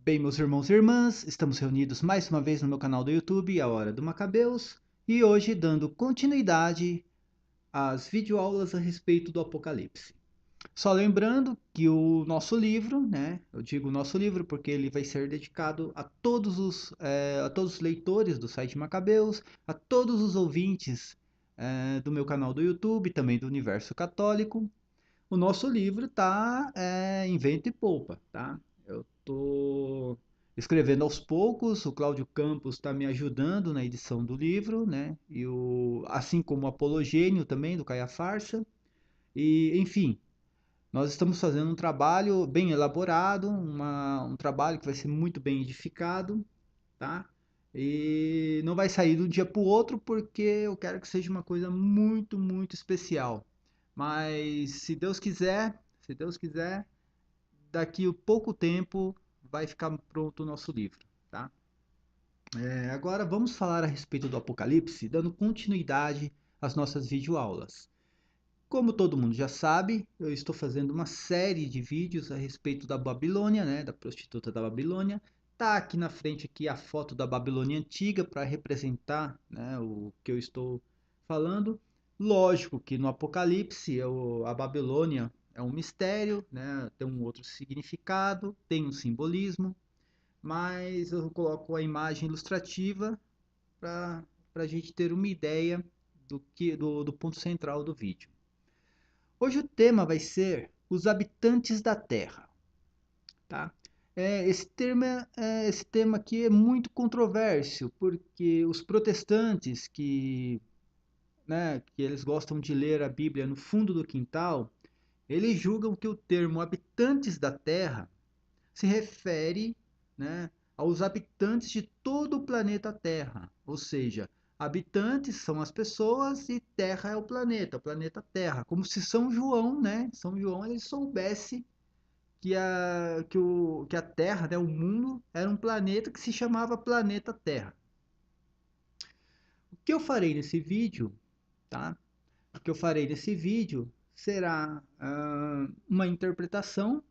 Bem, meus irmãos e irmãs, estamos reunidos mais uma vez no meu canal do YouTube, A Hora do Macabeus, e hoje dando continuidade às videoaulas a respeito do Apocalipse. Só lembrando que o nosso livro, né, eu digo nosso livro porque ele vai ser dedicado a todos os leitores do site Macabeus, a todos os ouvintes do meu canal do YouTube, também do Universo Católico. O nosso livro está em vento e polpa, tá? Eu estou escrevendo aos poucos, o Cláudio Campos está me ajudando na edição do livro, né? Assim como o Apologênio também, do Caia Farsa. E, enfim, nós estamos fazendo um trabalho bem elaborado, um trabalho que vai ser muito bem edificado, tá? E não vai sair de um dia para o outro porque eu quero que seja uma coisa muito, muito especial. Mas se Deus quiser, daqui a pouco tempo vai ficar pronto o nosso livro, tá? Agora vamos falar a respeito do Apocalipse, dando continuidade às nossas videoaulas. Como todo mundo já sabe, eu estou fazendo uma série de vídeos a respeito da Babilônia, né, da prostituta da Babilônia. Tá aqui na frente aqui a foto da Babilônia antiga para representar, né, o que eu estou falando. Lógico que no Apocalipse a Babilônia é um mistério, né, tem um outro significado, tem um simbolismo, mas eu coloco a imagem ilustrativa para a gente ter uma ideia do ponto central do vídeo. Hoje o tema vai ser os habitantes da Terra, tá? Esse tema aqui é muito controverso, porque os protestantes que eles gostam de ler a Bíblia no fundo do quintal, eles julgam que o termo habitantes da Terra se refere, né, aos habitantes de todo o planeta Terra, ou seja, habitantes são as pessoas e Terra é o planeta Terra, como se São João, né, São João ele soubesse que a Terra, né, o mundo era um planeta que se chamava planeta Terra. O que eu farei nesse vídeo, tá? O que eu farei nesse vídeo será é, uma interpretação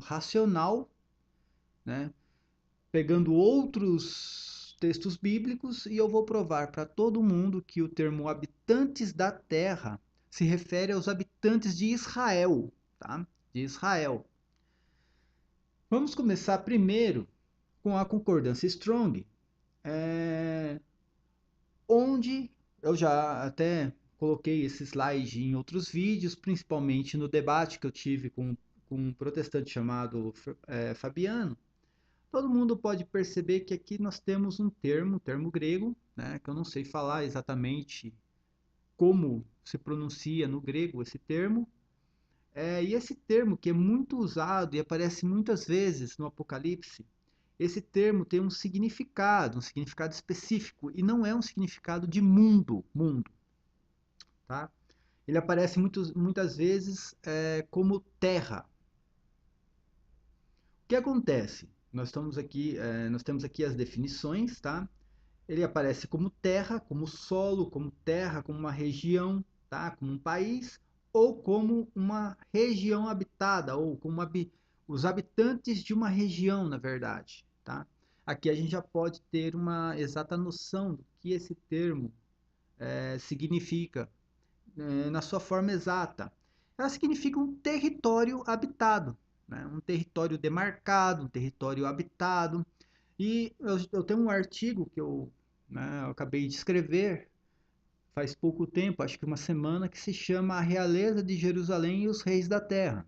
racional, né? Pegando outros textos bíblicos e eu vou provar para todo mundo que o termo habitantes da terra se refere aos habitantes de Israel, tá? De Israel. Vamos começar primeiro com a concordância Strong, é, onde eu já até coloquei esse slide em outros vídeos, principalmente no debate que eu tive com um protestante chamado Fabiano. Todo mundo pode perceber que aqui nós temos um termo grego, né, que eu não sei falar exatamente como se pronuncia no grego esse termo. E esse termo que é muito usado e aparece muitas vezes no Apocalipse, esse termo tem um significado específico, e não é um significado de mundo, tá? Ele aparece muitas vezes como terra. O que acontece? Nós temos aqui as definições, tá? Ele aparece como terra, como solo, como terra, como uma região, tá? Como um país, ou como uma região habitada, ou como os habitantes de uma região, na verdade, tá? Aqui a gente já pode ter uma exata noção do que esse termo significa na sua forma exata. Ela significa um território habitado, né? Um território demarcado, um território habitado. E eu tenho um artigo eu acabei de escrever faz pouco tempo, acho que uma semana, que se chama A Realeza de Jerusalém e os Reis da Terra.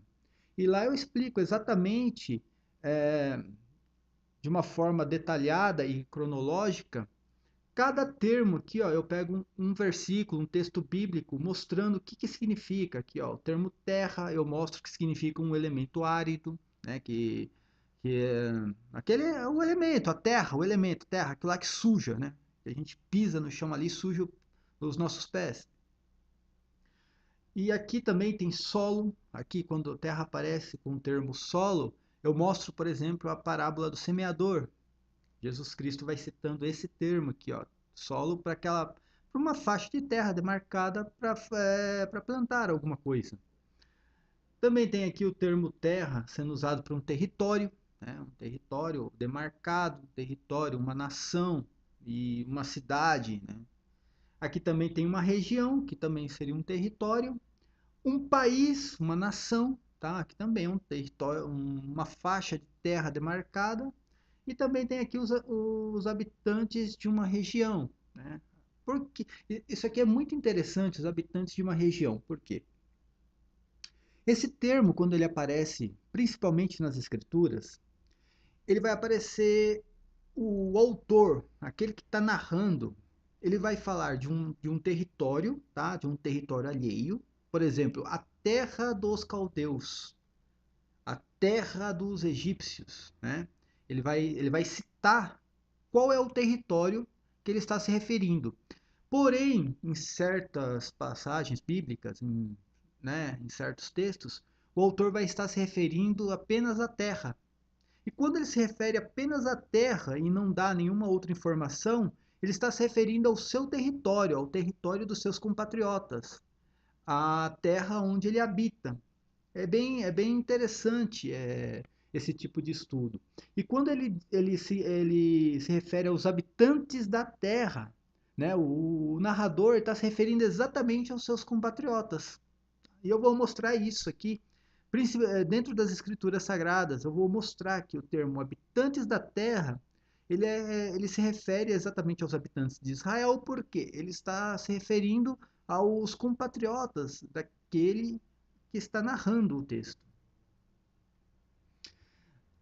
E lá eu explico exatamente, é, de uma forma detalhada e cronológica, cada termo aqui, ó, eu pego um versículo, um texto bíblico, mostrando o que significa. Aqui, ó, o termo terra, eu mostro que significa um elemento árido, né, que é, aquele é o elemento, a terra, o elemento, terra, aquilo lá que suja, né? Que a gente pisa no chão ali, suja os nossos pés. E aqui também tem solo. Aqui, quando a terra aparece com o termo solo, eu mostro, por exemplo, a parábola do semeador. Jesus Cristo vai citando esse termo aqui, ó, solo para uma faixa de terra demarcada para plantar alguma coisa. Também tem aqui o termo terra sendo usado para um território, né? Um território demarcado, um território, uma nação e uma cidade, né? Aqui também tem uma região, que também seria um território, um país, uma nação, tá? Aqui também é um território, uma faixa de terra demarcada. E também tem aqui os habitantes de uma região, né? Porque isso aqui é muito interessante, os habitantes de uma região. Por quê? Esse termo, quando ele aparece, principalmente nas escrituras, ele vai aparecer o autor, aquele que está narrando, ele vai falar de um território, tá? De um território alheio. Por exemplo, a terra dos caldeus, a terra dos egípcios, né? Ele vai citar qual é o território que ele está se referindo. Porém, em certas passagens bíblicas, em certos textos, o autor vai estar se referindo apenas à terra. E quando ele se refere apenas à terra e não dá nenhuma outra informação, ele está se referindo ao seu território, ao território dos seus compatriotas, à terra onde ele habita. É bem interessante esse tipo de estudo. E quando ele se refere aos habitantes da Terra, né, o narrador está se referindo exatamente aos seus compatriotas. E eu vou mostrar isso aqui, dentro das escrituras sagradas. Eu vou mostrar que o termo habitantes da Terra, ele se refere exatamente aos habitantes de Israel, porque ele está se referindo aos compatriotas daquele que está narrando o texto.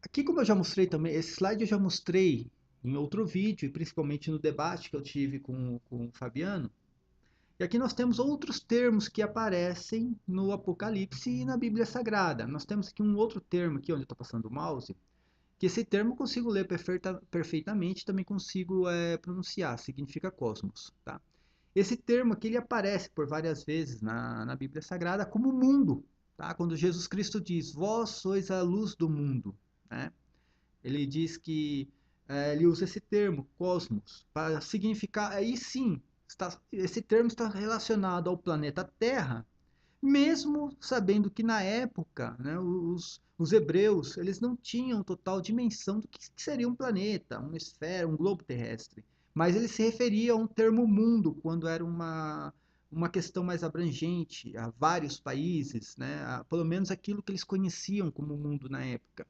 Aqui, como eu já mostrei também, esse slide eu já mostrei em outro vídeo, e principalmente no debate que eu tive com o Fabiano. E aqui nós temos outros termos que aparecem no Apocalipse e na Bíblia Sagrada. Nós temos aqui um outro termo, aqui onde eu estou passando o mouse, que esse termo eu consigo ler perfeitamente, também consigo pronunciar, significa cosmos. Tá? Esse termo aqui ele aparece por várias vezes na Bíblia Sagrada como mundo. Tá? Quando Jesus Cristo diz, vós sois a luz do mundo. Né? Ele diz que ele usa esse termo, cosmos, para significar, aí sim, esse termo está relacionado ao planeta Terra, mesmo sabendo que na época, né, os hebreus eles não tinham total dimensão do que seria um planeta, uma esfera, um globo terrestre. Mas ele se referia a um termo mundo quando era uma questão mais abrangente, a vários países, né, pelo menos aquilo que eles conheciam como mundo na época.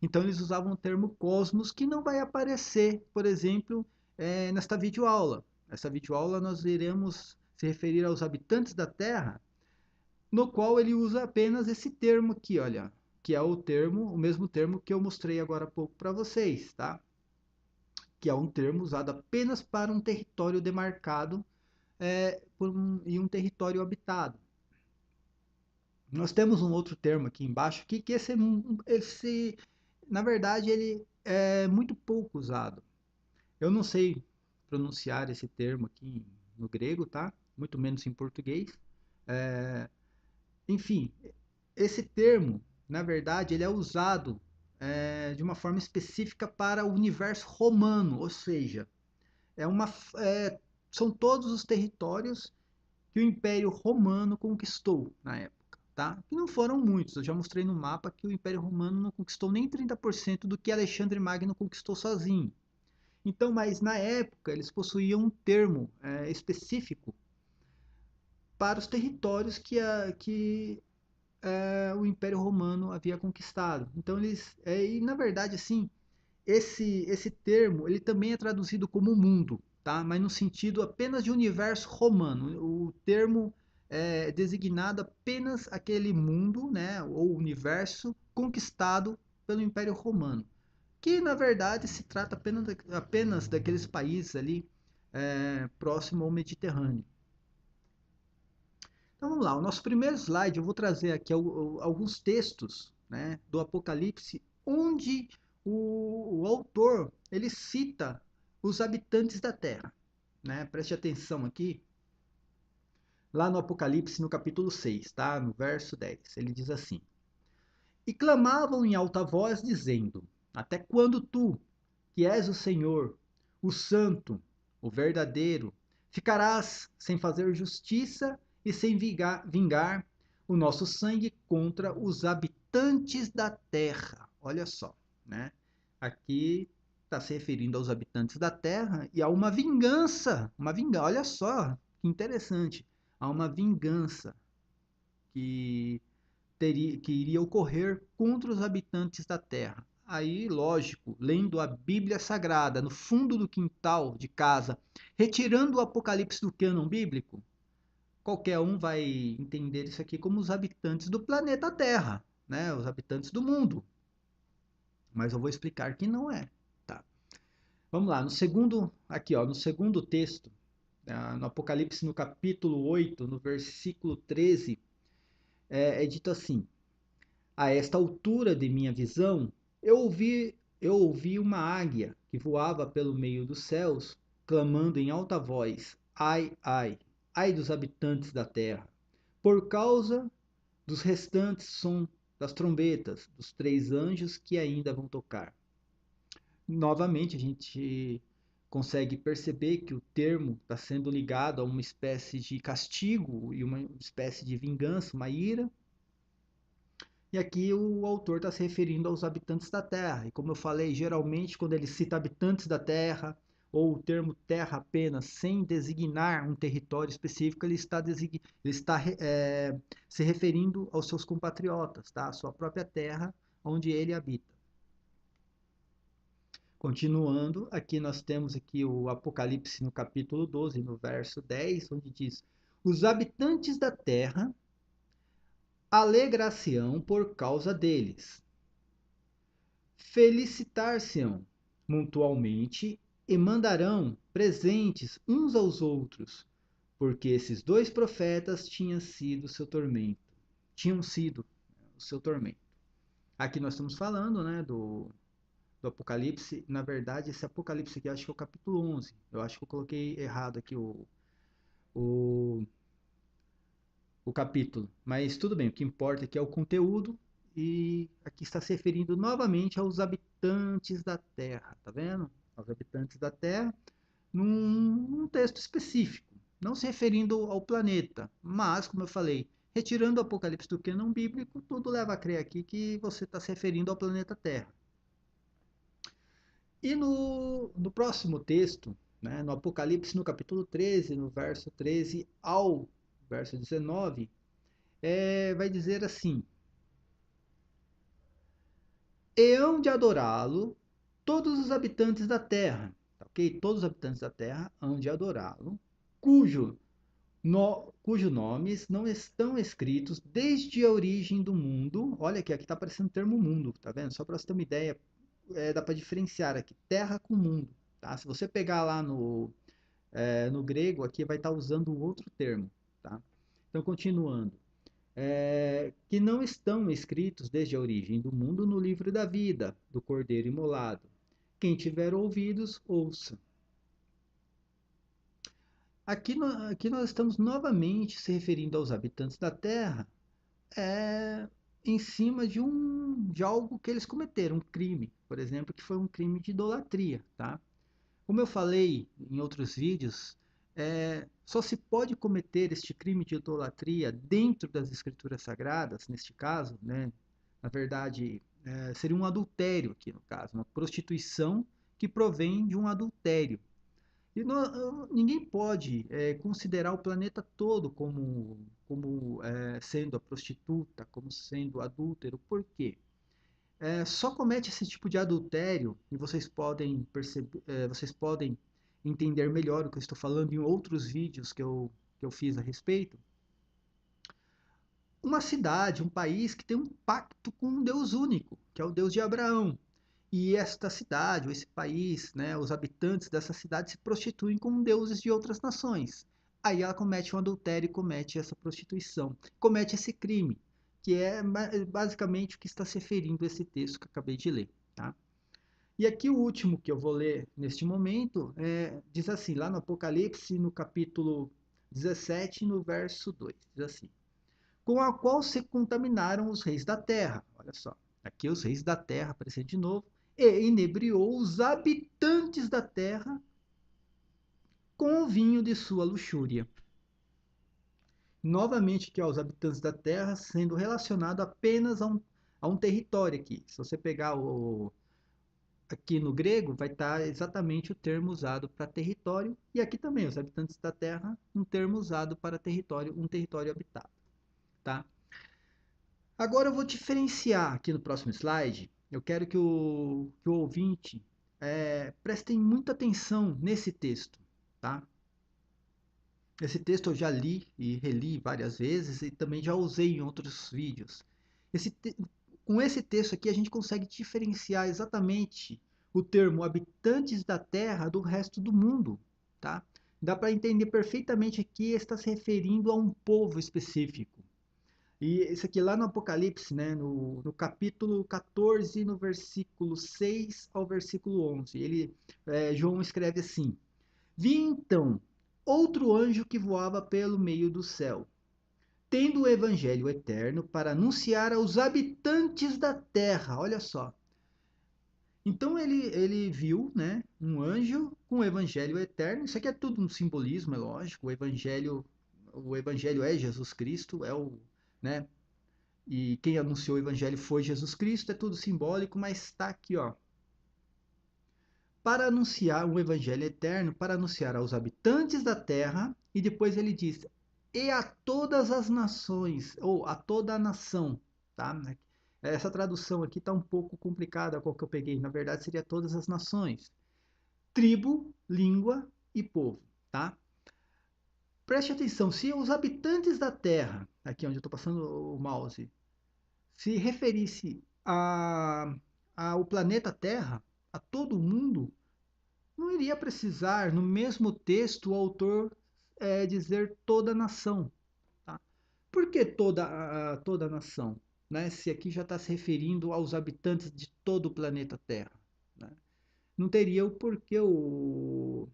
Então eles usavam o termo cosmos, que não vai aparecer, por exemplo, nesta videoaula. Nessa videoaula nós iremos se referir aos habitantes da Terra, no qual ele usa apenas esse termo aqui, olha, que é o mesmo termo que eu mostrei agora há pouco para vocês, tá? Que é um termo usado apenas para um território demarcado e um território habitado. Nós temos um outro termo aqui embaixo que esse, na verdade, ele é muito pouco usado. Eu não sei pronunciar esse termo aqui no grego, tá? Muito menos em português. É, enfim, esse termo, na verdade, ele é usado de uma forma específica para o universo romano, ou seja, é uma, é, são todos os territórios que o Império Romano conquistou na época, tá? Que não foram muitos, eu já mostrei no mapa que o Império Romano não conquistou nem 30% do que Alexandre Magno conquistou sozinho. Então, mas na época eles possuíam um termo específico para os territórios que o Império Romano havia conquistado. Então e na verdade assim, esse termo ele também é traduzido como mundo, tá? Mas no sentido apenas de universo romano. O termo é designado apenas aquele mundo, né, ou universo conquistado pelo Império Romano, que na verdade se trata apenas daqueles países ali próximo ao Mediterrâneo. Então vamos lá, o nosso primeiro slide eu vou trazer aqui alguns textos, né, do Apocalipse, onde o autor ele cita os habitantes da Terra. Né? Preste atenção aqui, lá no Apocalipse, no capítulo 6, tá? No verso 10, ele diz assim: E clamavam em alta voz, dizendo: Até quando tu, que és o Senhor, o Santo, o verdadeiro, ficarás sem fazer justiça e sem vingar o nosso sangue contra os habitantes da terra. Olha só, né? Aqui está se referindo aos habitantes da terra e a uma vingança, olha só, que interessante, há uma vingança que que iria ocorrer contra os habitantes da terra. Aí, lógico, lendo a Bíblia Sagrada no fundo do quintal de casa, retirando o Apocalipse do cânon bíblico, qualquer um vai entender isso aqui como os habitantes do planeta Terra, né? Os habitantes do mundo. Mas eu vou explicar que não é, tá? Vamos lá, no segundo, aqui, ó, no segundo texto, no Apocalipse, no capítulo 8, no versículo 13, é dito assim: a esta altura de minha visão, eu ouvi uma águia que voava pelo meio dos céus, clamando em alta voz: ai, ai, ai dos habitantes da terra, por causa dos restantes som das trombetas dos três anjos que ainda vão tocar. Novamente, a gente consegue perceber que o termo está sendo ligado a uma espécie de castigo e uma espécie de vingança, uma ira. E aqui o autor está se referindo aos habitantes da Terra. E como eu falei, geralmente quando ele cita habitantes da Terra, ou o termo terra apenas, sem designar um território específico, ele está se referindo aos seus compatriotas, tá? A sua própria terra, onde ele habita. Continuando, aqui nós temos aqui o Apocalipse no capítulo 12, no verso 10, onde diz: os habitantes da terra alegrar-se-ão por causa deles, felicitar-se-ão mutualmente e mandarão presentes uns aos outros, porque esses dois profetas tinham sido o seu tormento. Aqui nós estamos falando, né, do Apocalipse. Na verdade, esse Apocalipse aqui, eu acho que é o capítulo 11. Eu acho que eu coloquei errado aqui o, o capítulo. Mas tudo bem, o que importa aqui é o conteúdo. E aqui está se referindo novamente aos habitantes da Terra, tá vendo? Aos habitantes da Terra, num texto específico, não se referindo ao planeta, mas, como eu falei, retirando o Apocalipse do cânon bíblico, tudo leva a crer aqui que você está se referindo ao planeta Terra. E no próximo texto, né, no Apocalipse, no capítulo 13, no verso 13 ao verso 19, vai dizer assim: e hão de adorá-lo todos os habitantes da terra, tá, ok? Todos os habitantes da terra hão de adorá-lo, cujos nomes não estão escritos desde a origem do mundo. Olha aqui está aparecendo o termo mundo, tá vendo? Só para você ter uma ideia, dá para diferenciar aqui terra com mundo, tá? Se você pegar lá no grego, aqui vai estar usando um outro termo, tá? Então, continuando. Que não estão escritos desde a origem do mundo no livro da vida do Cordeiro imolado. Quem tiver ouvidos, ouça. Aqui nós estamos novamente se referindo aos habitantes da Terra, em cima de algo que eles cometeram, um crime, por exemplo, que foi um crime de idolatria, tá? Como eu falei em outros vídeos, só se pode cometer este crime de idolatria dentro das escrituras sagradas, neste caso, né? Na verdade, seria um adultério aqui no caso, uma prostituição que provém de um adultério. E ninguém pode considerar o planeta todo como sendo a prostituta, como sendo adúltero. Por quê? Só comete esse tipo de adultério, e vocês podem perceber, vocês podem entender melhor o que eu estou falando em outros vídeos que eu fiz a respeito. Uma cidade, um país que tem um pacto com um Deus único, que é o Deus de Abraão. E esta cidade, ou esse país, né, os habitantes dessa cidade se prostituem com deuses de outras nações. Aí ela comete um adultério e comete essa prostituição, comete esse crime, que é basicamente o que está se referindo a esse texto que eu acabei de ler. Tá? E aqui o último que eu vou ler neste momento diz assim, lá no Apocalipse, no capítulo 17, no verso 2, diz assim: com a qual se contaminaram os reis da terra. Olha só, aqui os reis da terra aparecem de novo. E inebriou os habitantes da terra com o vinho de sua luxúria. novamente aqui, ó, os habitantes da Terra sendo relacionado apenas a um território aqui. Se você pegar aqui no grego, vai estar exatamente o termo usado para território, e aqui também, os habitantes da Terra, um termo usado para território, um território habitado, tá? Agora eu vou diferenciar aqui no próximo slide. Eu quero que o ouvinte prestem muita atenção nesse texto, tá? Esse texto eu já li e reli várias vezes e também já usei em outros vídeos. Esse Com esse texto aqui a gente consegue diferenciar exatamente o termo habitantes da Terra do resto do mundo, tá? Dá para entender perfeitamente que está se referindo a um povo específico. E isso aqui lá no Apocalipse, né, no capítulo 14, no versículo 6 ao versículo 11, João escreve assim: Vi então outro anjo que voava pelo meio do céu, tendo o evangelho eterno para anunciar aos habitantes da terra. Olha só. Então ele viu, né, um anjo com o evangelho eterno. Isso aqui é tudo um simbolismo, é lógico. O evangelho é Jesus Cristo, né? E quem anunciou o evangelho foi Jesus Cristo, é tudo simbólico, mas está aqui, ó. Para anunciar o evangelho eterno, para anunciar aos habitantes da terra, e depois ele diz, e a todas as nações, ou a toda a nação, tá? Essa tradução aqui está um pouco complicada, qual que eu peguei, na verdade seria todas as nações, tribo, língua e povo, tá? Preste atenção, se os habitantes da terra, aqui onde eu estou passando o mouse, se referisse ao planeta Terra, a todo mundo, não iria precisar, no mesmo texto, o autor dizer toda a nação. Tá? Por que toda a nação? Né? Se aqui já está se referindo aos habitantes de todo o planeta Terra. Né? Não teria o porquê o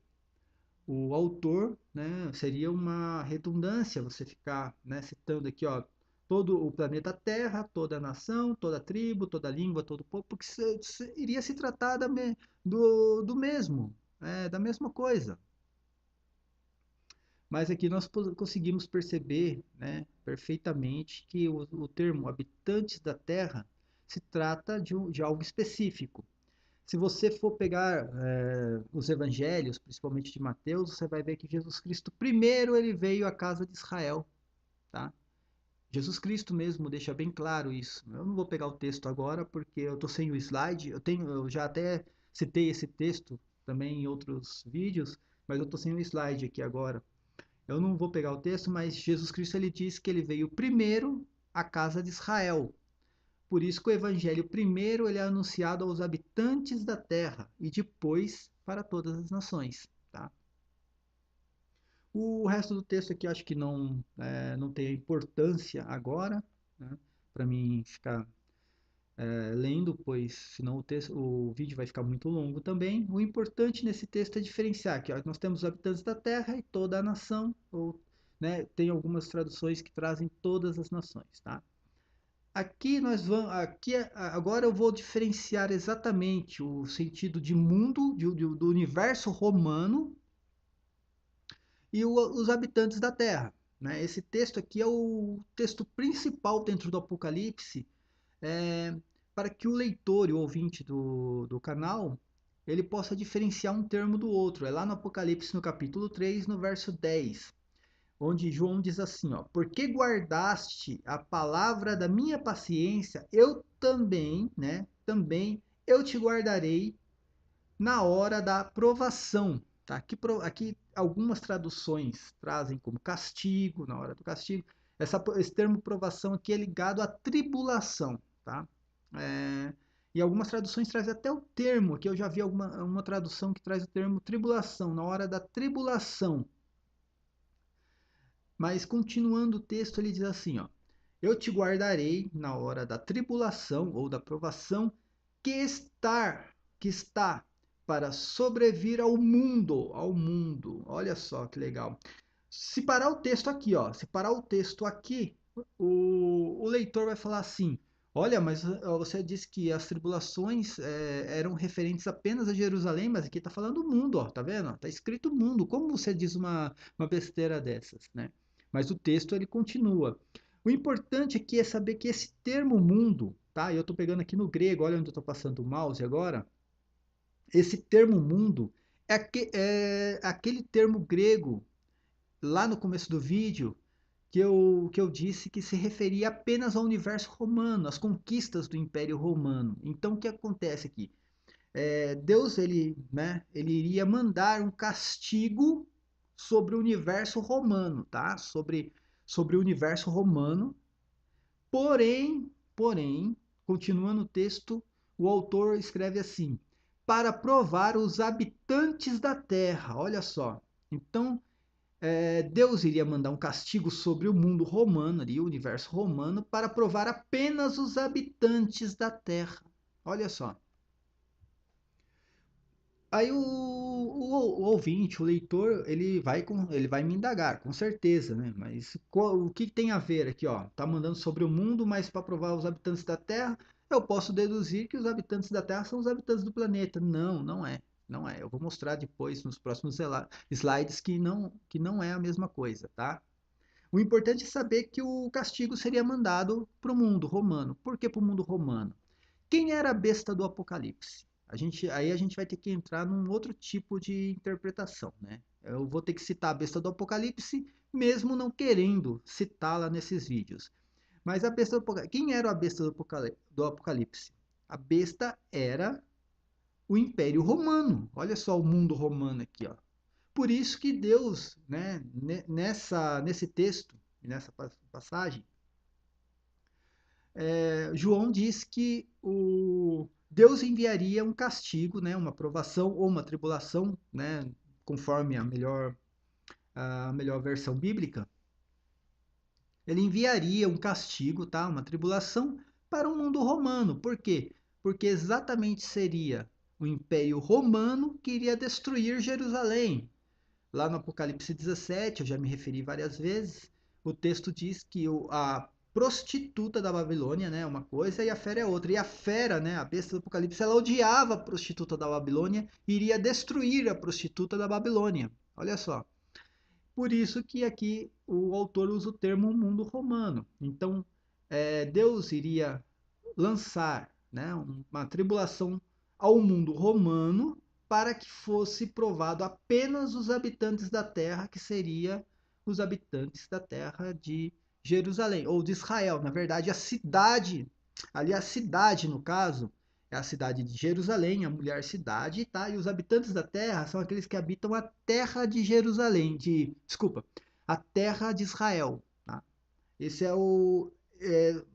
autor, né? Seria uma redundância você ficar, né, citando aqui, ó, todo o planeta Terra, toda a nação, toda a tribo, toda a língua, todo o povo, porque iria se tratar do mesmo, da mesma coisa. Mas aqui nós conseguimos perceber, né, perfeitamente que o termo habitantes da Terra se trata de algo específico. Se você for pegar os evangelhos, principalmente de Mateus, você vai ver que Jesus Cristo primeiro ele veio à casa de Israel, tá? Jesus Cristo mesmo deixa bem claro isso. Eu não vou pegar o texto agora porque eu estou sem o slide. Eu já até citei esse texto também em outros vídeos, mas eu estou sem o slide aqui agora. Eu não vou pegar o texto, mas Jesus Cristo ele diz que ele veio primeiro à casa de Israel. Por isso que o evangelho primeiro ele é anunciado aos habitantes da terra e depois para todas as nações. Tá? O resto do texto aqui eu acho que não tem importância agora, né, para mim ficar lendo, pois senão o vídeo vai ficar muito longo também. O importante nesse texto é diferenciar que ó, nós temos os habitantes da terra e toda a nação, ou, né, tem algumas traduções que trazem todas as nações. Tá? Agora eu vou diferenciar exatamente o sentido de mundo, do universo romano e os habitantes da Terra. Né? Esse texto aqui é o texto principal dentro do Apocalipse, é, para que o leitor e o ouvinte do canal ele possa diferenciar um termo do outro. É lá no Apocalipse, no capítulo 3, no verso 10, onde João diz assim, ó, porque guardaste a palavra da minha paciência, eu também, né, também eu te guardarei na hora da provação. Tá? Aqui algumas traduções trazem como castigo, na hora do castigo. Esse termo provação aqui é ligado à tribulação. Tá? E algumas traduções trazem até o termo, que eu já vi uma tradução que traz o termo tribulação, na hora da tribulação. Mas continuando o texto, ele diz assim, ó: eu te guardarei na hora da tribulação ou da provação que está para sobrevir ao mundo. Olha só que legal. Se parar o texto aqui, ó, se parar o texto aqui, o leitor vai falar assim: olha, mas você disse que as tribulações eram referentes apenas a Jerusalém, mas aqui está falando o mundo, ó, tá vendo? Está escrito mundo. Como você diz uma besteira dessas, né? mas o texto ele continua. O importante aqui é saber que esse termo mundo, tá? Eu estou pegando aqui no grego, olha onde eu estou passando o mouse agora. Esse termo mundo é aquele termo grego lá no começo do vídeo que eu disse que se referia apenas ao universo romano, às conquistas do Império Romano. Então, o que acontece aqui? Deus ele iria mandar um castigo sobre o universo romano, tá? Sobre o universo romano. Porém, continuando o texto, o autor escreve assim: para provar os habitantes da terra. Olha só. Então, Deus iria mandar um castigo sobre o mundo romano, ali, o universo romano, para provar apenas os habitantes da terra. Olha só. Aí o ouvinte, o leitor, ele vai me indagar, com certeza, né? Mas o que tem a ver aqui, ó? Tá mandando sobre o mundo, mas para provar os habitantes da Terra, eu posso deduzir que os habitantes da Terra são os habitantes do planeta. Não, não é. Não é. Eu vou mostrar depois nos próximos slides que não é a mesma coisa, tá? O importante é saber que o castigo seria mandado para o mundo romano. Por que para o mundo romano? Quem era a besta do Apocalipse? Aí a gente vai ter que entrar num outro tipo de interpretação, né? Eu vou ter que citar a besta do Apocalipse, mesmo não querendo citá-la nesses vídeos. Mas a besta do Apocalipse, quem era a besta do Apocalipse? A besta era o Império Romano. Olha só o mundo romano aqui, ó. Por isso que Deus, né, nesse texto, nessa passagem, João diz que Deus enviaria um castigo, né, uma provação ou uma tribulação, né, conforme a melhor versão bíblica. Ele enviaria um castigo, tá, uma tribulação para o mundo romano. Por quê? Porque exatamente seria o Império Romano que iria destruir Jerusalém. Lá no Apocalipse 17, eu já me referi várias vezes, o texto diz que a prostituta da Babilônia, né, é uma coisa e a fera é outra. E a fera, né, a besta do Apocalipse, ela odiava a prostituta da Babilônia e iria destruir a prostituta da Babilônia. Olha só. Por isso que aqui o autor usa o termo mundo romano. Então, Deus iria lançar, né, uma tribulação ao mundo romano para que fosse provado apenas os habitantes da terra, que seria os habitantes da terra de Jerusalém, ou de Israel. Na verdade, a cidade, ali a cidade, no caso, é a cidade de Jerusalém, a mulher cidade, tá? E os habitantes da terra são aqueles que habitam a terra de Jerusalém, desculpa, a terra de Israel, tá? Esse é o.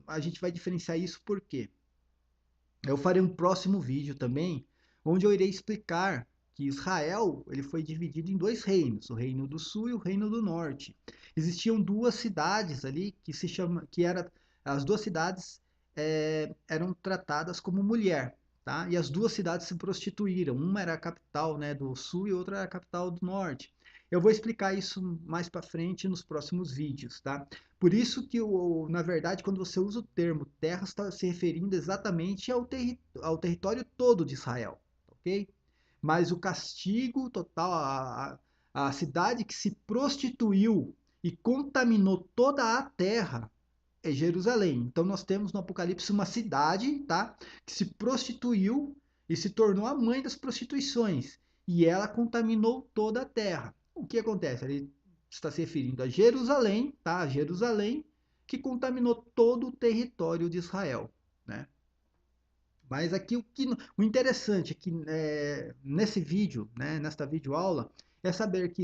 A gente vai diferenciar isso por quê? Eu farei um próximo vídeo também, onde eu irei explicar que Israel ele foi dividido em dois reinos, o reino do sul e o reino do norte. Existiam duas cidades ali as duas cidades eram tratadas como mulher, tá? E as duas cidades se prostituíram. Uma era a capital, né, do sul e outra era a capital do norte. Eu vou explicar isso mais para frente nos próximos vídeos, tá? Por isso que, na verdade, quando você usa o termo terra, está se referindo exatamente ao território todo de Israel, ok? Mas o castigo total, a cidade que se prostituiu e contaminou toda a terra é Jerusalém. Então nós temos no Apocalipse uma cidade, tá, que se prostituiu e se tornou a mãe das prostituições. E ela contaminou toda a terra. O que acontece? Ele está se referindo a Jerusalém, tá? Jerusalém, que contaminou todo o território de Israel, né? Mas aqui o interessante é que nesse vídeo, né, nesta videoaula, é saber que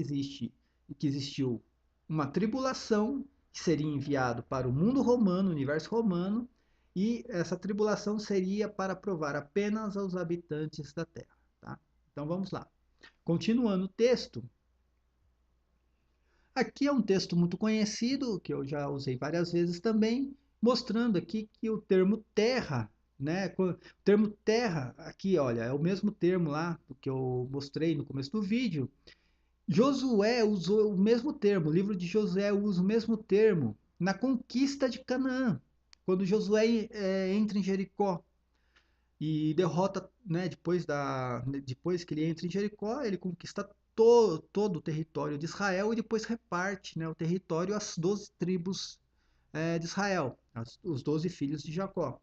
existiu uma tribulação que seria enviado para o mundo romano, o universo romano, e essa tribulação seria para provar apenas aos habitantes da terra, tá? Então vamos lá. Continuando o texto, aqui é um texto muito conhecido, que eu já usei várias vezes também, mostrando aqui que o termo terra, né? O termo terra, aqui, olha, é o mesmo termo lá que eu mostrei no começo do vídeo. Josué usou o mesmo termo, o livro de Josué usa o mesmo termo na conquista de Canaã, quando Josué entra em Jericó e derrota, né, depois que ele entra em Jericó, ele conquista todo o território de Israel e depois reparte, né, o território às 12 tribos de Israel, os 12 filhos de Jacó.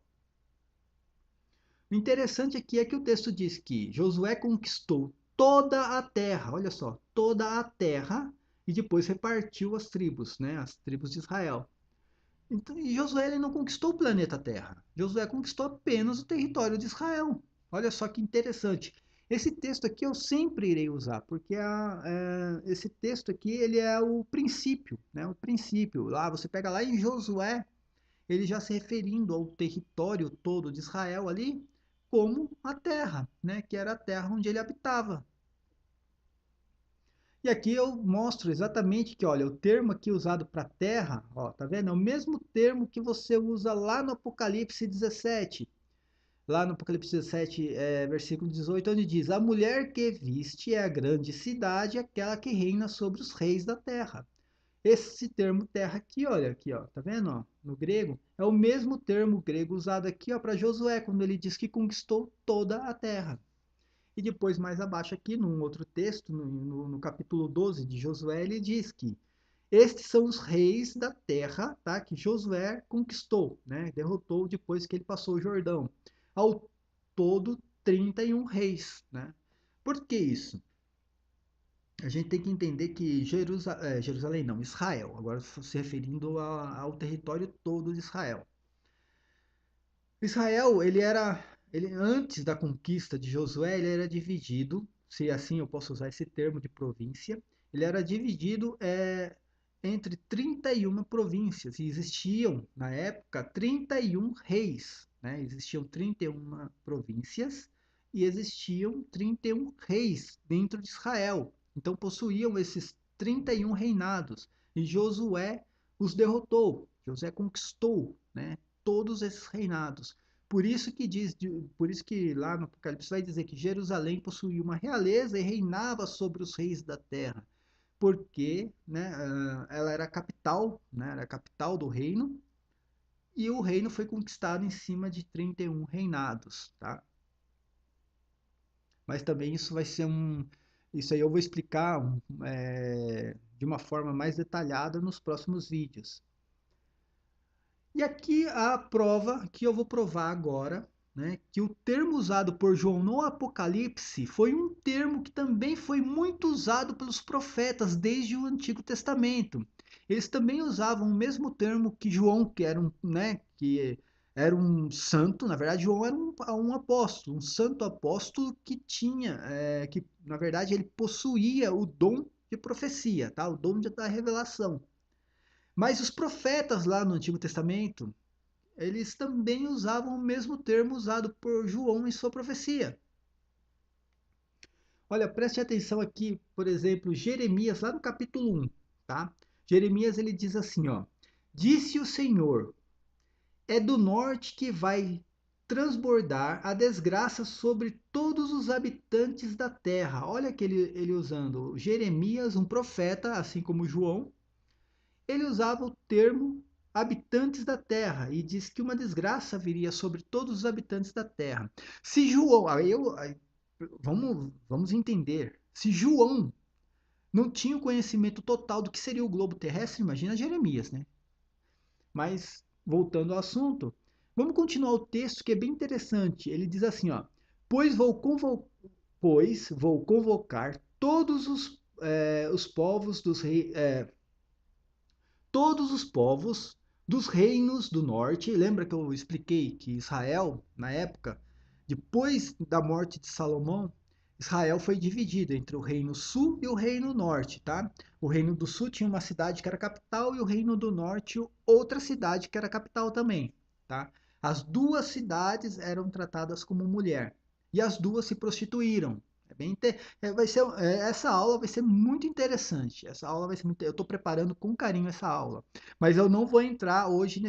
O interessante aqui é que o texto diz que Josué conquistou toda a terra, olha só, toda a terra, e depois repartiu as tribos, né, as tribos de Israel. Então, e Josué ele não conquistou o planeta Terra. Josué conquistou apenas o território de Israel. Olha só que interessante. Esse texto aqui eu sempre irei usar, porque esse texto aqui ele é o princípio, né? O princípio. Lá você pega lá em Josué, ele já se referindo ao território todo de Israel ali como a terra, né? Que era a terra onde ele habitava. E aqui eu mostro exatamente que, olha, o termo aqui usado para terra, ó, tá vendo? É o mesmo termo que você usa lá no Apocalipse 17. Lá no Apocalipse 17, versículo 18, onde diz: A mulher que viste é a grande cidade, aquela que reina sobre os reis da terra. Esse termo terra aqui, olha, aqui, ó, tá vendo? Ó, no grego, é o mesmo termo grego usado aqui, ó, para Josué, quando ele diz que conquistou toda a terra. E depois, mais abaixo aqui, num outro texto, no capítulo 12 de Josué, ele diz que estes são os reis da terra, tá? Que Josué conquistou, né? Derrotou depois que ele passou o Jordão. Ao todo, 31 reis, né? Por que isso? A gente tem que entender que Jerusalém não, Israel, agora se referindo ao território todo de Israel. Israel, ele antes da conquista de Josué, ele era dividido, se assim eu posso usar esse termo de província, ele era dividido entre 31 províncias, e existiam, na época, 31 reis, né? Existiam 31 províncias e existiam 31 reis dentro de Israel. Então possuíam esses 31 reinados, e Josué os derrotou, Josué conquistou, né? Todos esses reinados. Por isso que lá no Apocalipse vai dizer que Jerusalém possuía uma realeza e reinava sobre os reis da terra, porque, né, ela era a capital, né, era a capital do reino, e o reino foi conquistado em cima de 31 reinados, tá? Mas também isso aí eu vou explicar de uma forma mais detalhada nos próximos vídeos. E aqui a prova que eu vou provar agora, né, que o termo usado por João no Apocalipse foi um termo que também foi muito usado pelos profetas desde o Antigo Testamento. Eles também usavam o mesmo termo que João, que era um santo, na verdade João era um apóstolo, um santo apóstolo que que na verdade ele possuía o dom de profecia, tá? O dom da revelação. Mas os profetas lá no Antigo Testamento, eles também usavam o mesmo termo usado por João em sua profecia. Olha, preste atenção aqui, por exemplo, Jeremias, lá no capítulo 1, tá? Jeremias ele diz assim, ó: Disse o Senhor: É do norte que vai transbordar a desgraça sobre todos os habitantes da terra. Olha que ele usando Jeremias, um profeta, assim como João, ele usava o termo habitantes da terra e diz que uma desgraça viria sobre todos os habitantes da terra. Se João, vamos entender, se João não tinha o conhecimento total do que seria o globo terrestre, imagina Jeremias, né? Mas voltando ao assunto, vamos continuar o texto que é bem interessante. Ele diz assim, ó: pois vou convocar todos os povos todos os povos dos reinos do norte. Lembra que eu expliquei que Israel, na época, depois da morte de Salomão, Israel foi dividido entre o reino sul e o reino norte, tá? O reino do sul tinha uma cidade que era capital e o reino do norte outra cidade que era capital também, tá? As duas cidades eram tratadas como mulher e as duas se prostituíram. Essa aula vai ser muito interessante. Essa aula vai ser muito, eu estou preparando com carinho essa aula, mas eu não vou entrar hoje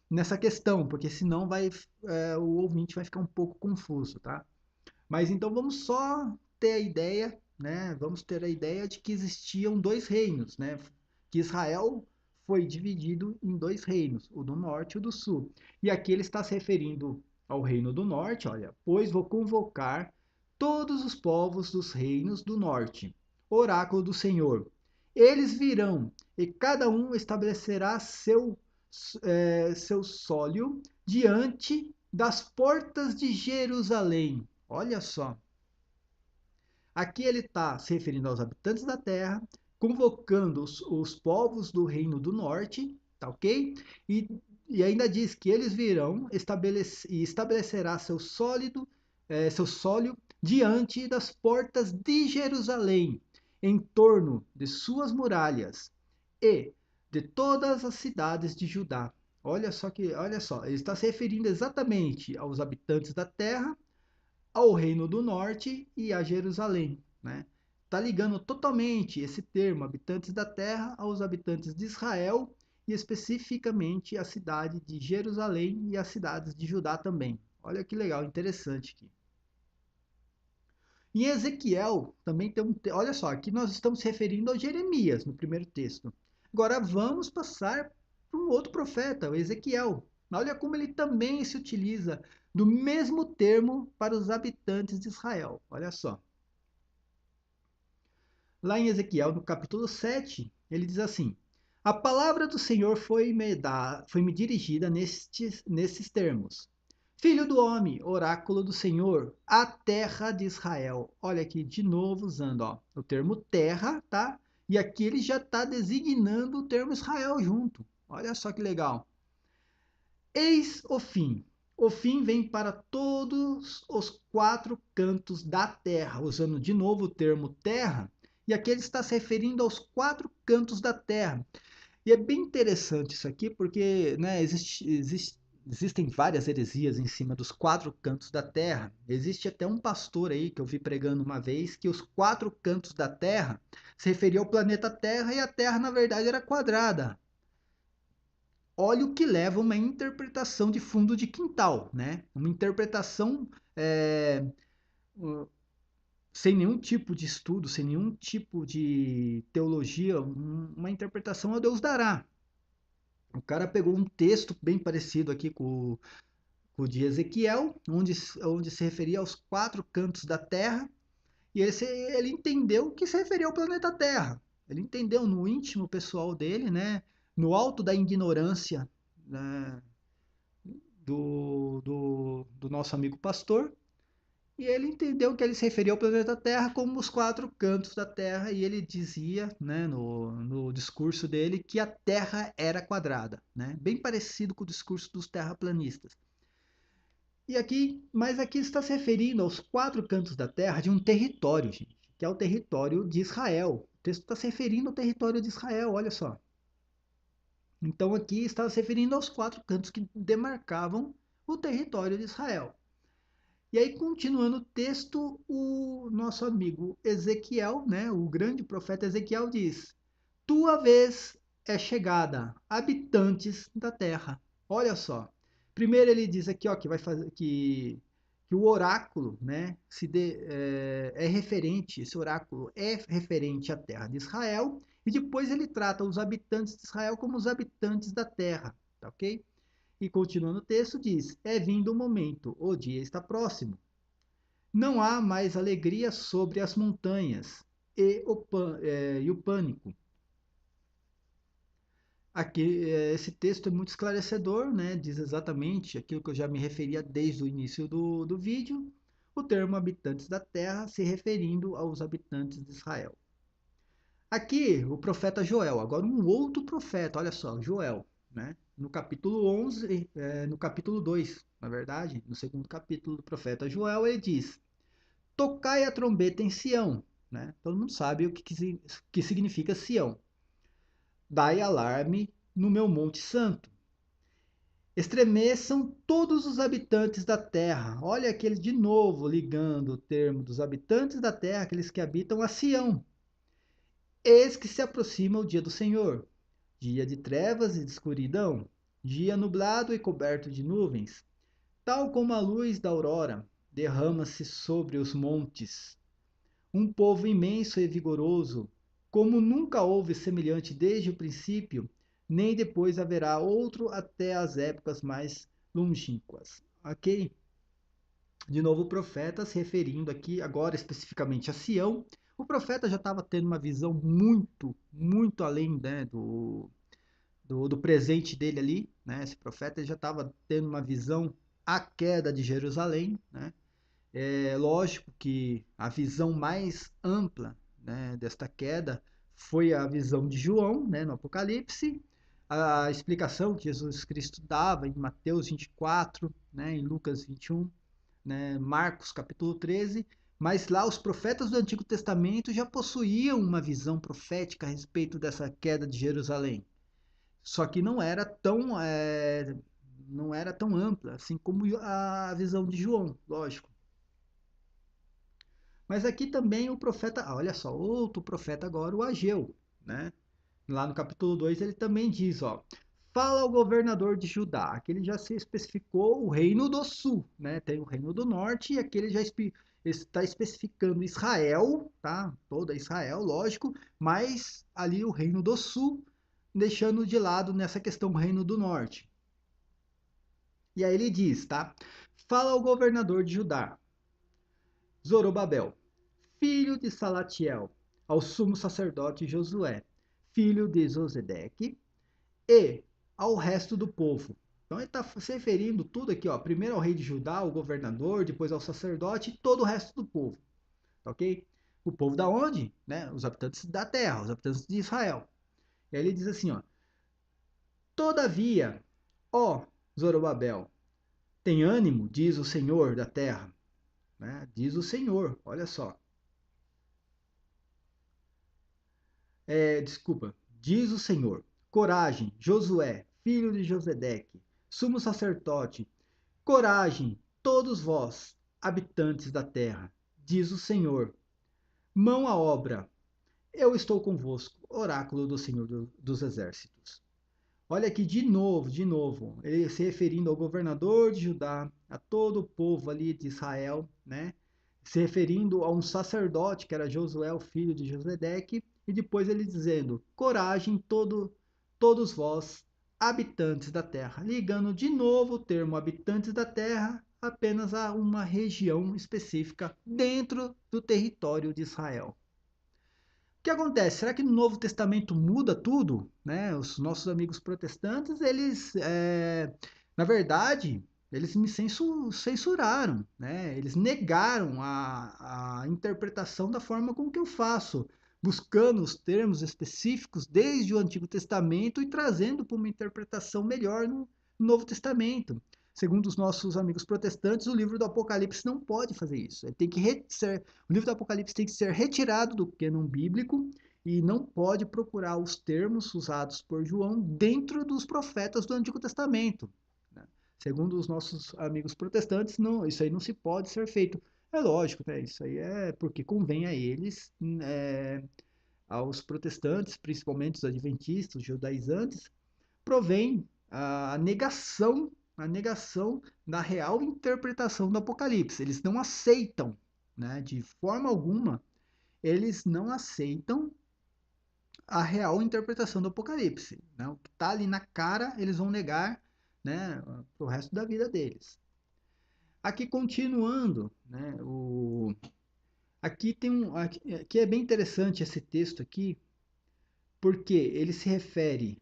nessa questão, porque senão o ouvinte vai ficar um pouco confuso, tá? Mas então vamos só ter a ideia, né? Vamos ter a ideia de que existiam dois reinos, né? Que Israel foi dividido em dois reinos, o do norte e o do sul. E aqui ele está se referindo ao reino do norte, olha, pois vou convocar todos os povos dos reinos do norte. Oráculo do Senhor. Eles virão, e cada um estabelecerá seu sólio diante das portas de Jerusalém. Olha só. Aqui ele está se referindo aos habitantes da terra, convocando os povos do reino do norte, tá ok? E ainda diz que eles virão e estabelecerá seu sólio diante das portas de Jerusalém, em torno de suas muralhas e de todas as cidades de Judá. Olha só, ele está se referindo exatamente aos habitantes da terra, ao Reino do Norte e a Jerusalém, né? Está ligando totalmente esse termo, habitantes da terra, aos habitantes de Israel e especificamente a cidade de Jerusalém e as cidades de Judá também. Olha que legal, interessante aqui. Em Ezequiel também tem olha só, aqui nós estamos se referindo ao Jeremias no primeiro texto. Agora vamos passar para um outro profeta, o Ezequiel. Olha como ele também se utiliza do mesmo termo para os habitantes de Israel. Olha só. Lá em Ezequiel, no capítulo 7, ele diz assim: A palavra do Senhor foi-me dirigida nesses termos. Filho do homem, oráculo do Senhor, a terra de Israel. Olha aqui de novo usando o termo terra, tá? E aqui ele já está designando o termo Israel junto. Olha só que legal. Eis o fim. O fim vem para todos os quatro cantos da terra, usando de novo o termo terra, e aqui ele está se referindo aos quatro cantos da terra. E é bem interessante isso aqui, porque né, existem várias heresias em cima dos quatro cantos da terra. Existe até um pastor aí que eu vi pregando uma vez que os quatro cantos da terra se referia ao planeta Terra e a Terra, na verdade, era quadrada. Olha o que leva uma interpretação de fundo de quintal, né? Uma interpretação sem nenhum tipo de estudo, sem nenhum tipo de teologia, uma interpretação a Deus dará. O cara pegou um texto bem parecido aqui com o de Ezequiel, onde se referia aos quatro cantos da terra, e ele entendeu que se referia ao planeta Terra. Ele entendeu no íntimo pessoal dele, né? No alto da ignorância, né? do nosso amigo pastor, e ele entendeu que ele se referia ao planeta Terra como os quatro cantos da Terra, e ele dizia, né, no discurso dele, que a Terra era quadrada, né? Bem parecido com o discurso dos terraplanistas. Mas aqui está se referindo aos quatro cantos da Terra de um território, gente, que é o território de Israel. O texto está se referindo ao território de Israel, olha só. Então aqui está se referindo aos quatro cantos que demarcavam o território de Israel. E aí, continuando o texto, o nosso amigo Ezequiel, né, o grande profeta Ezequiel, diz: Tua vez é chegada, habitantes da terra. Olha só. Primeiro ele diz aqui, ó, que vai fazer que o oráculo, né, é referente, esse oráculo é referente à terra de Israel, e depois ele trata os habitantes de Israel como os habitantes da terra, tá ok? E continuando o texto diz: É vindo o momento, o dia está próximo. Não há mais alegria sobre as montanhas e o pânico. Aqui, esse texto é muito esclarecedor, né? Diz exatamente aquilo que eu já me referia desde o início do vídeo, o termo habitantes da terra se referindo aos habitantes de Israel. Aqui, o profeta Joel, agora um outro profeta, olha só, Joel, né? No capítulo 11, no capítulo 2, na verdade, no segundo capítulo do profeta Joel, ele diz: Tocai a trombeta em Sião, né? Todo mundo sabe o que significa Sião. Dai alarme no meu monte santo. Estremeçam todos os habitantes da terra. Olha aquele de novo ligando o termo dos habitantes da terra, aqueles que habitam a Sião. Eis que se aproxima o dia do Senhor, dia de trevas e de escuridão, dia nublado e coberto de nuvens, tal como a luz da aurora derrama-se sobre os montes. Um povo imenso e vigoroso, como nunca houve semelhante desde o princípio, nem depois haverá outro até as épocas mais longínquas. Ok? De novo, o profeta se referindo aqui agora especificamente a Sião. O profeta já estava tendo uma visão muito além, né, do presente dele ali, né? Esse profeta já estava tendo uma visão a queda de Jerusalém, né? É lógico que a visão mais ampla, né, desta queda foi a visão de João, né, no Apocalipse, a explicação que Jesus Cristo dava em Mateus 24, né, em Lucas 21, né, Marcos capítulo 13, mas lá os profetas do Antigo Testamento já possuíam uma visão profética a respeito dessa queda de Jerusalém. Só que não era tão ampla, assim como a visão de João, lógico. Mas aqui também o profeta, olha só, outro profeta agora, o Ageu, né? Lá no capítulo 2 ele também diz, ó, fala ao governador de Judá, aqui ele já se especificou o reino do sul, né? Tem o reino do norte e aqui ele já está especificando Israel, tá? Toda Israel, lógico, mas ali o reino do sul, deixando de lado nessa questão o reino do norte. E aí ele diz, tá? Fala ao governador de Judá, Zorobabel, filho de Salatiel, ao sumo sacerdote Josué, filho de Josedeque, e ao resto do povo. Então ele está se referindo tudo aqui, ó, primeiro ao rei de Judá, ao governador, depois ao sacerdote e todo o resto do povo, ok? O povo da onde? Né? Os habitantes da terra, os habitantes de Israel. E aí ele diz assim, ó, todavia, ó Zorobabel, tem ânimo, diz o Senhor da terra, né? Diz o Senhor, olha só. Desculpa, diz o Senhor, coragem, Josué, filho de Josedeque, sumo sacerdote, coragem, todos vós, habitantes da terra, diz o Senhor, mão à obra, eu estou convosco, oráculo do Senhor dos exércitos. Olha aqui de novo, ele se referindo ao governador de Judá, a todo o povo ali de Israel, né? Se referindo a um sacerdote que era Josué, o filho de Josedeque, e depois ele dizendo: coragem, todos vós, habitantes da terra, ligando de novo o termo habitantes da terra apenas a uma região específica dentro do território de Israel. O que acontece? Será que no Novo Testamento muda tudo? Né? Os nossos amigos protestantes, na verdade, eles me censuraram, né? Eles negaram a interpretação da forma como que eu faço, buscando os termos específicos desde o Antigo Testamento e trazendo para uma interpretação melhor no Novo Testamento. Segundo os nossos amigos protestantes, o livro do Apocalipse não pode fazer isso. Ele tem que o livro do Apocalipse tem que ser retirado do cânon bíblico e não pode procurar os termos usados por João dentro dos profetas do Antigo Testamento. Né? Segundo os nossos amigos protestantes, não, isso aí não se pode ser feito. É lógico, né? Isso aí é porque convém a eles, aos protestantes, principalmente os adventistas, os judaizantes, provém a negação da real interpretação do Apocalipse. Eles não aceitam, né, de forma alguma, eles não aceitam a real interpretação do Apocalipse. Né? O que está ali na cara, eles vão negar, né, para o resto da vida deles. Aqui continuando, né, aqui tem aqui é bem interessante esse texto aqui, porque ele se refere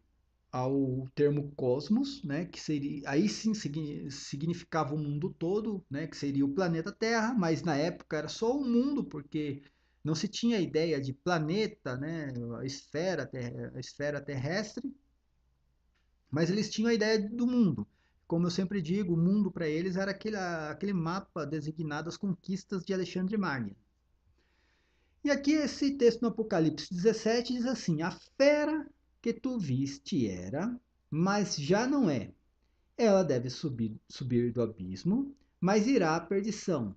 ao termo cosmos, né, que seria aí sim significava o mundo todo, né, que seria o planeta Terra, mas na época era só o mundo, porque não se tinha a ideia de planeta, né, a esfera terrestre, mas eles tinham a ideia do mundo. Como eu sempre digo, o mundo para eles era aquele mapa designado às conquistas de Alexandre Magno. E aqui esse texto no Apocalipse 17 diz assim: a fera que tu viste era, mas já não é. Ela deve subir do abismo, mas irá à perdição.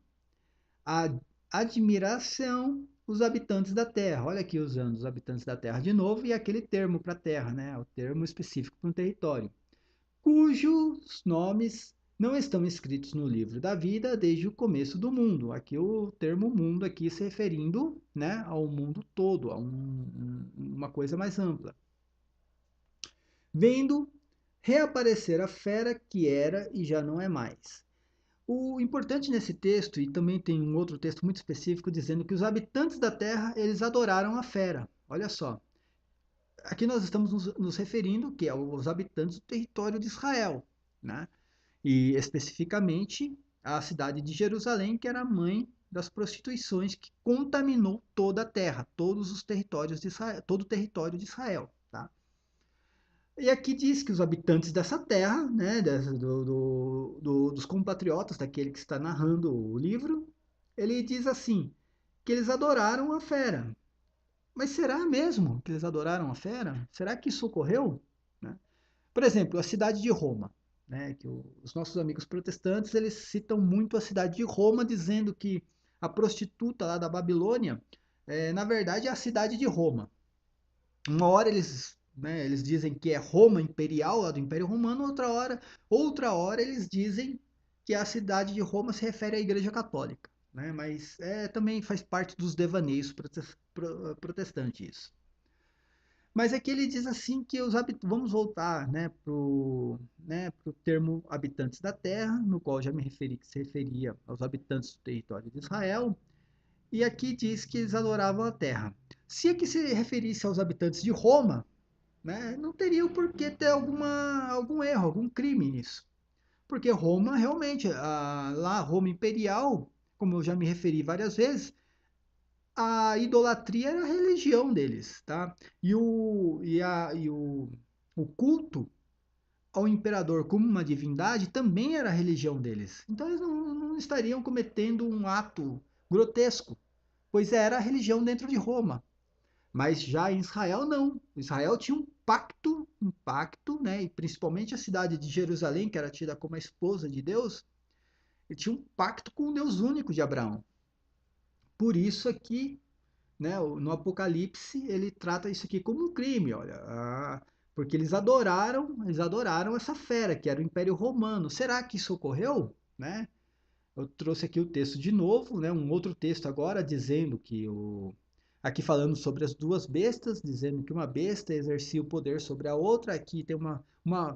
A admiração os habitantes da terra. Olha aqui usando os habitantes da terra de novo e aquele termo para terra, né? O termo específico para um território, cujos nomes não estão escritos no livro da vida desde o começo do mundo. Aqui o termo mundo aqui se referindo, né, ao mundo todo, a uma coisa mais ampla. Vendo reaparecer a fera que era e já não é mais. O importante nesse texto, e também tem um outro texto muito específico dizendo que os habitantes da terra, eles adoraram a fera. Olha só, aqui nós estamos nos referindo que aos habitantes do território de Israel, né? E especificamente a cidade de Jerusalém, que era a mãe das prostituições que contaminou toda a terra, todos os territórios de Israel, todo o território de Israel, tá? E aqui diz que os habitantes dessa terra, né, dos compatriotas, daquele que está narrando o livro, ele diz assim, que eles adoraram a fera. Mas será mesmo que eles adoraram a fera? Será que isso ocorreu? Né? Por exemplo, a cidade de Roma, né, que os nossos amigos protestantes, eles citam muito a cidade de Roma, dizendo que a prostituta lá da Babilônia, na verdade, é a cidade de Roma. Uma hora eles, né, eles dizem que é Roma imperial, lá do Império Romano, outra hora eles dizem que a cidade de Roma se refere à Igreja Católica. Né? Mas também faz parte dos devaneios protestantes isso. Mas aqui ele diz assim que vamos voltar, né, pro termo habitantes da terra, no qual já me referi, que se referia aos habitantes do território de Israel, e aqui diz que eles adoravam a terra. Se aqui se referisse aos habitantes de Roma, né, não teria o porquê ter algum erro, algum crime nisso. Porque Roma, realmente, lá Roma Imperial, como eu já me referi várias vezes, a idolatria era a religião deles, tá? O culto ao imperador como uma divindade também era a religião deles. Então eles não estariam cometendo um ato grotesco, pois era a religião dentro de Roma. Mas já em Israel, não. Israel tinha um pacto, né? E principalmente a cidade de Jerusalém, que era tida como a esposa de Deus, ele tinha um pacto com o Deus único de Abraão. Por isso aqui, né, no Apocalipse, ele trata isso aqui como um crime, olha, porque eles adoraram essa fera, que era o Império Romano. Será que isso ocorreu? Né? Eu trouxe aqui o texto de novo, né, um outro texto agora, dizendo que aqui falando sobre as duas bestas, dizendo que uma besta exercia o poder sobre a outra. Aqui tem uma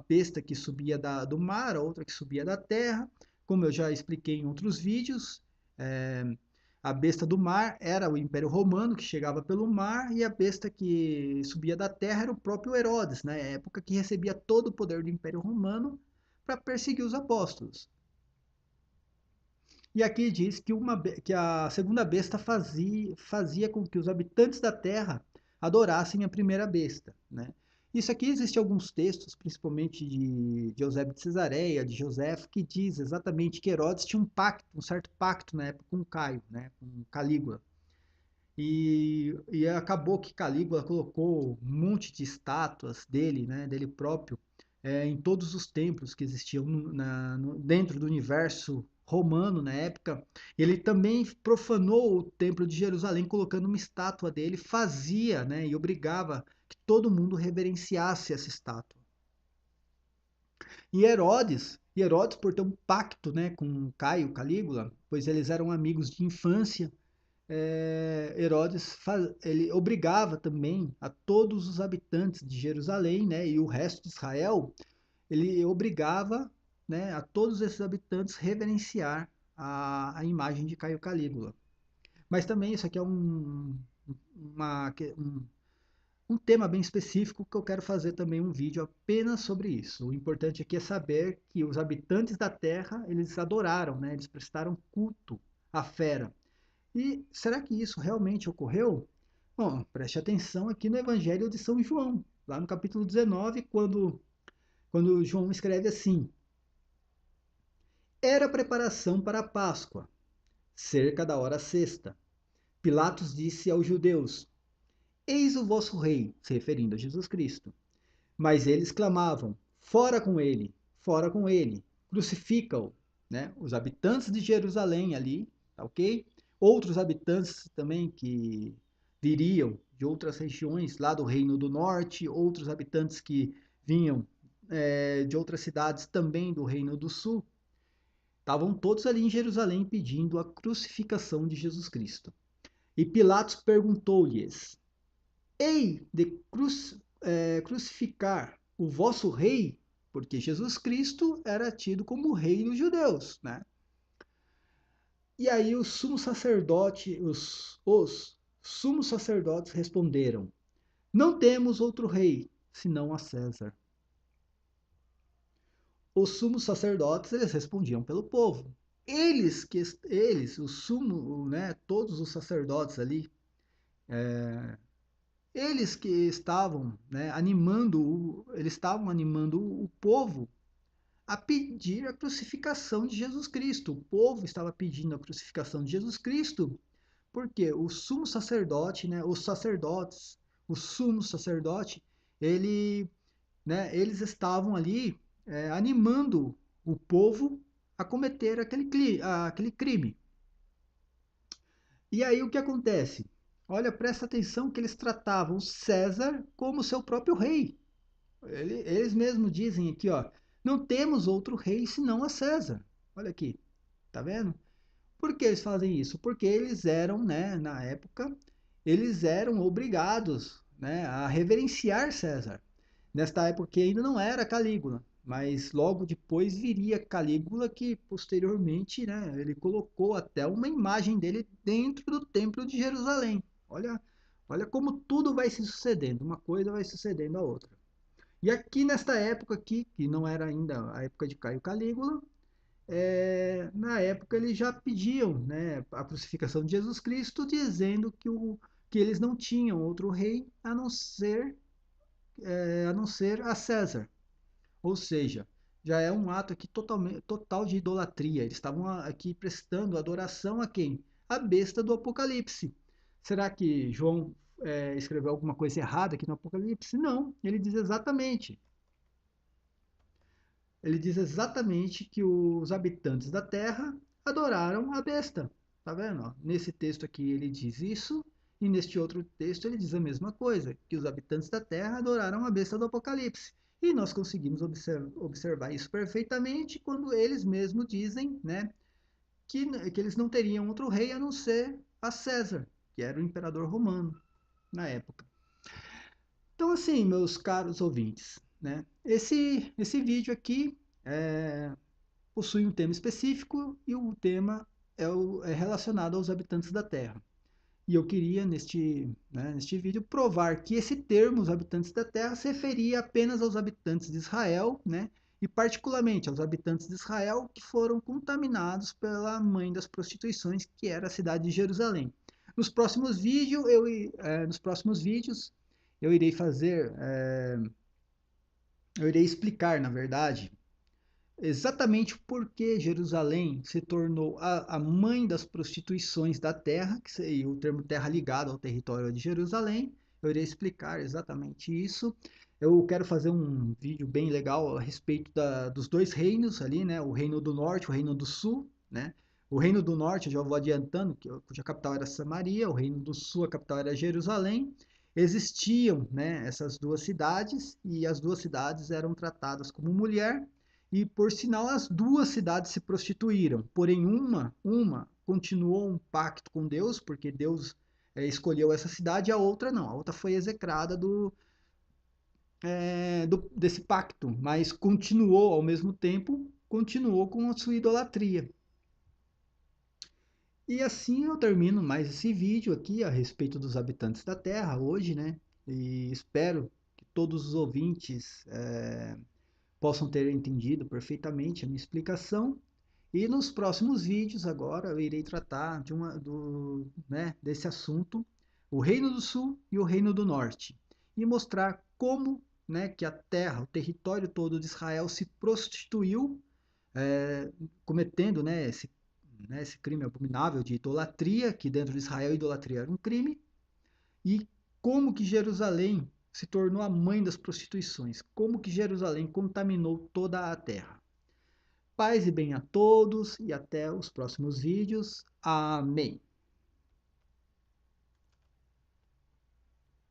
besta que subia do mar, a outra que subia da terra, como eu já expliquei em outros vídeos. É, a besta do mar era o Império Romano, que chegava pelo mar, e a besta que subia da terra era o próprio Herodes, na época que recebia todo o poder do Império Romano para perseguir os apóstolos. E aqui diz que a segunda besta fazia com que os habitantes da terra adorassem a primeira besta. Né? Isso aqui existe alguns textos, principalmente de Eusébio de Cesareia, de Joséfo, que diz exatamente que Herodes tinha um certo pacto na época com Caio, né, com Calígula. E acabou que Calígula colocou um monte de estátuas dele, né, dele próprio, em todos os templos que existiam dentro do universo romano na época. Ele também profanou o templo de Jerusalém colocando uma estátua dele, fazia, né, e obrigava que todo mundo reverenciasse essa estátua. E Herodes, por ter um pacto, né, com Caio, Calígula, pois eles eram amigos de infância, Herodes ele obrigava também a todos os habitantes de Jerusalém, né, e o resto de Israel, ele obrigava, né, a todos esses habitantes reverenciar a imagem de Caio Calígula. Mas também isso aqui é uma, um tema bem específico que eu quero fazer também um vídeo apenas sobre isso. O importante aqui é saber que os habitantes da terra, eles adoraram, né, eles prestaram culto à fera. E será que isso realmente ocorreu? Bom, preste atenção aqui no Evangelho de São João, lá no capítulo 19, quando João escreve assim: Era preparação para a Páscoa, cerca da hora sexta. Pilatos disse aos judeus: Eis o vosso rei, se referindo a Jesus Cristo. Mas eles clamavam: fora com ele, crucifica-o. Né? Os habitantes de Jerusalém ali, tá ok? Outros habitantes também que viriam de outras regiões lá do Reino do Norte, outros habitantes que vinham de outras cidades também do Reino do Sul, estavam todos ali em Jerusalém pedindo a crucificação de Jesus Cristo. E Pilatos perguntou-lhes: Hei de crucificar o vosso rei? Porque Jesus Cristo era tido como o rei dos judeus, né? E aí os sumos sacerdotes responderam: não temos outro rei, senão a César. Os sumos sacerdotes, eles respondiam pelo povo. Eles, o sumo, né, todos os sacerdotes ali, eles que estavam, né, eles estavam animando o povo a pedir a crucificação de Jesus Cristo. O povo estava pedindo a crucificação de Jesus Cristo, porque o sumo sacerdote, né, os sacerdotes, o sumo sacerdote, ele, né, eles estavam ali animando o povo a cometer aquele crime. E aí o que acontece? Olha, presta atenção que eles tratavam César como seu próprio rei. Eles mesmos dizem aqui, ó, não temos outro rei senão a César. Olha aqui, tá vendo? Por que eles fazem isso? Porque eles eram, né, na época, eles eram obrigados, né, a reverenciar César. Nesta época que ainda não era Calígula, mas logo depois viria Calígula, que posteriormente, né, ele colocou até uma imagem dele dentro do Templo de Jerusalém. Olha, olha como tudo vai se sucedendo, uma coisa vai sucedendo a outra. E aqui nesta época aqui, que não era ainda a época de Caio Calígula, na época eles já pediam, né, a crucificação de Jesus Cristo, dizendo que eles não tinham outro rei a não ser a César. Ou seja, já é um ato aqui total de idolatria. Eles estavam aqui prestando adoração a quem? A besta do Apocalipse. Será que João escreveu alguma coisa errada aqui no Apocalipse? Não, ele diz exatamente que os habitantes da terra adoraram a besta. Tá vendo? Nesse texto aqui ele diz isso, e neste outro texto ele diz a mesma coisa, que os habitantes da terra adoraram a besta do Apocalipse. E nós conseguimos observar isso perfeitamente quando eles mesmos dizem, né, que eles não teriam outro rei a não ser a César, que era o imperador romano na época. Então, assim, meus caros ouvintes, né, esse vídeo aqui é, possui um tema específico e o tema é relacionado aos habitantes da Terra. E eu queria, neste vídeo, provar que esse termo, os habitantes da Terra, se referia apenas aos habitantes de Israel, né? E particularmente aos habitantes de Israel que foram contaminados pela mãe das prostituições, que era a cidade de Jerusalém. Nos próximos vídeos eu irei eu irei explicar, na verdade, exatamente por que Jerusalém se tornou a mãe das prostituições da terra, que seria o termo terra ligado ao território de Jerusalém. Eu irei explicar exatamente isso. Eu quero fazer um vídeo bem legal a respeito dos dois reinos ali, né? O reino do norte, o reino do sul, né? O reino do norte, eu já vou adiantando, cuja capital era Samaria, o reino do sul, a capital era Jerusalém. Existiam, né, essas duas cidades e as duas cidades eram tratadas como mulher e, por sinal, as duas cidades se prostituíram. Porém, uma continuou um pacto com Deus, porque Deus escolheu essa cidade, e a outra não. A outra foi execrada desse pacto, mas continuou, ao mesmo tempo, continuou com a sua idolatria. E assim eu termino mais esse vídeo aqui a respeito dos habitantes da Terra hoje, né? E espero que todos os ouvintes possam ter entendido perfeitamente a minha explicação. E nos próximos vídeos agora eu irei tratar desse assunto, o Reino do Sul e o Reino do Norte, e mostrar como, né, que a terra, o território todo de Israel se prostituiu, cometendo, esse crime abominável de idolatria, que dentro de Israel a idolatria era um crime, e como que Jerusalém se tornou a mãe das prostituições, como que Jerusalém contaminou toda a terra. Paz e bem a todos e até os próximos vídeos. Amém.